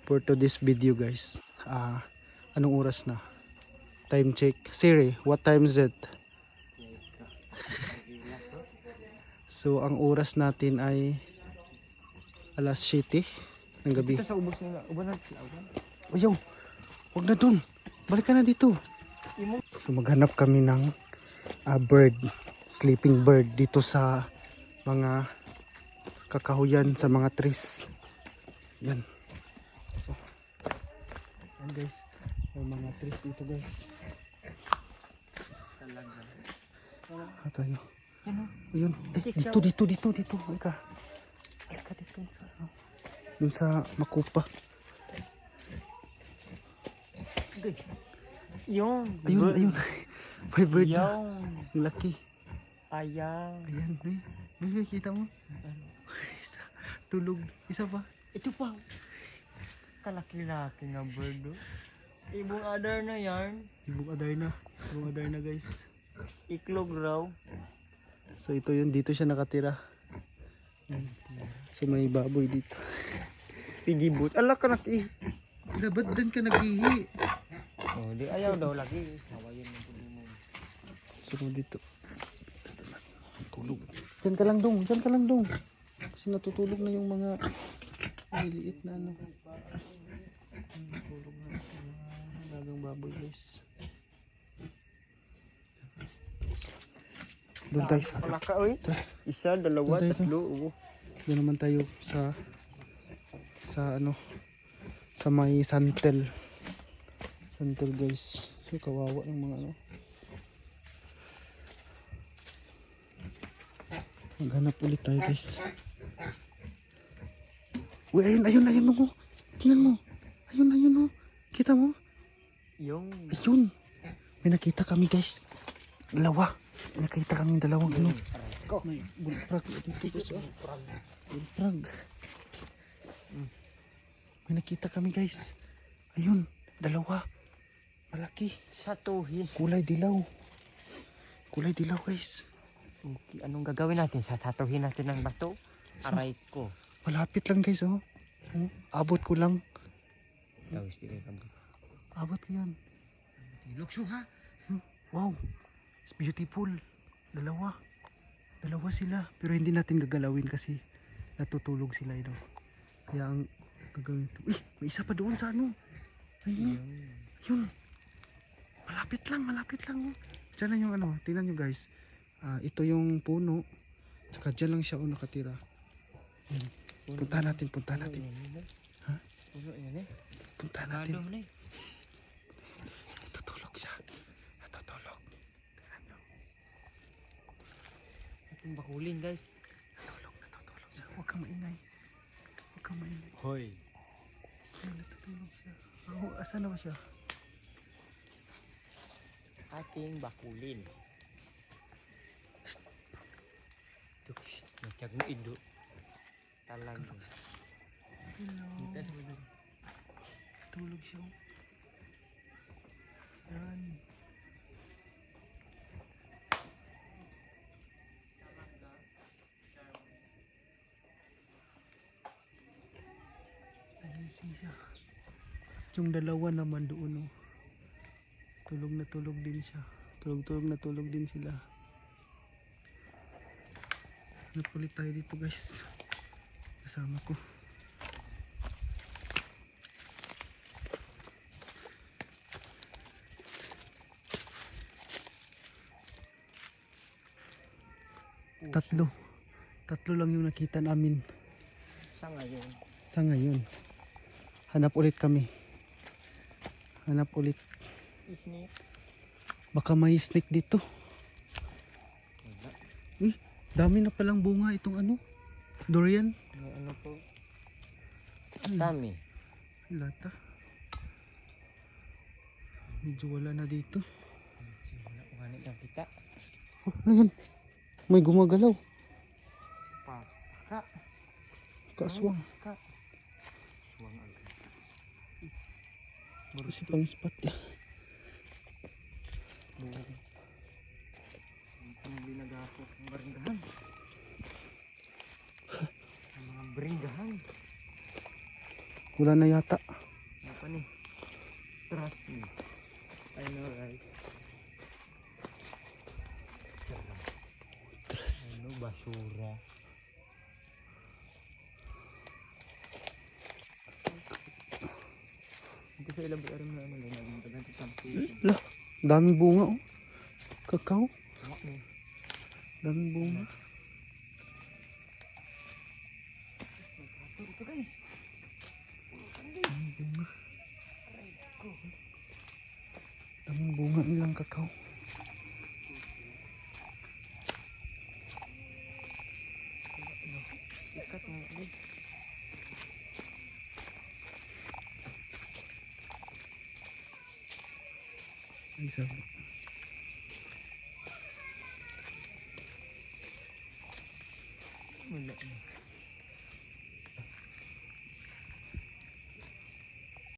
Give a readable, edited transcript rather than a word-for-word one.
for to this video guys. Anong oras na? Time check. Siri, what time is it? So ang oras natin ay alas 7 ng gabi. Ito sa ubos nila. Uban na sila. Ayaw, huwag na dun. Balik ka na dito. So maghanap kami ng bird, sleeping bird dito sa mga kakahuyan, sa mga trees. Yan. So, yan guys. May mga trees dito guys. Tayo. Ayun. Dito. Halika. Halika dito. Dun sa makupa. Ayun. May bird na. Ang laki. Ayaw. Ayan, may kita mo? Isa. Tulog. Isa pa. Ito pa. Kalaki-laki na bird. Oh. Ibong adar na yan. Ibong aday na guys. Iklog raw. So ito yun, dito siya nakatira. So may baboy dito. Pigibot. Ala ka naki. Ba't dan ka naghihi? Oh, di ayaw daw lagi. Hawayin mo po mo. So dito. Tulog. Diyan ka lang dong. Kasi natutulog na yung mga maliliit na ano. Tulog na yung alagang baboy guys. Doon tayo sa Palaka oy. Isa, dalawa, Doon tayo. tatlo. Oh. Doon naman tayo sa ano, sa may santel guys. So kawawa yung mga ano. Maghanap ulit tayo guys. Uy, ayun oh. Tingnan mo. Ayun oh. Kita mo? Ayun. May nakita kami guys. Dalawa. May nakita kami dalawang ano. May bullfrog dito guys. Bullfrog. May nakita kami guys. Ayun. Dalawa. Malaki. Satuhin. Kulay dilaw guys. Okay, anong gagawin natin? Satuhin natin ng bato? Aray ko. Malapit lang guys oh. Abot ko lang. Tawis di kayo kami. Abot ko yan. Lukso ha? Wow. It's beautiful. Dalawa sila. Pero hindi natin gagalawin kasi natutulog sila ito. Kaya ang gagawin ito. May isa pa doon sa ano. Ayun. Yun. Malapit lang. Oh. Diyan lang yung ano. Tingnan nyo guys. Ito yung puno. Saka dyan lang siya nakatira. Yan. Punta natin. Ha? Puno yan eh. Punta natin. Ano na eh. Natutulog siya. Natutulog. Tingnan nyo. Itong bakulin guys. Natutulog siya. Huwag kang maingay. Hoy. Ay, natutulog siya. Asan na ba siya? Ating bakulin. Nagkag mo ido. Talag. Hello. Kita sa badan. Tulog siya. Yan. Ayun siya. Yung dalawa naman doon oh. Tulog na tulog din siya. Tulog din sila. Napulit tayo dito guys. Kasama ko. Tatlo lang yung nakita namin sa ngayon. Hanap ulit kami. Snake. Baka may snake dito. Dami na palang bunga itong ano, durian. May ano po? Dami. Lata. Medyo wala na dito. Wala na kita. Oh, ano yan? May gumagalaw. Paka. Kaaswang. Suwang agad. Kasi pang spot. Ang binagako ng baringgahan. Ang mga baringgahan. Wala na yata. Apa nih? Trust me. I know right. Ano basura? Hindi sa ilang bayaran na ano lang naging taganti sampai. Lah, daming bunga oh. Kakao, Ano? daming bunga. Ito guys. Daming bunga. Daming bunga nilang kakao. Ikat nga guys. Ay, sabi.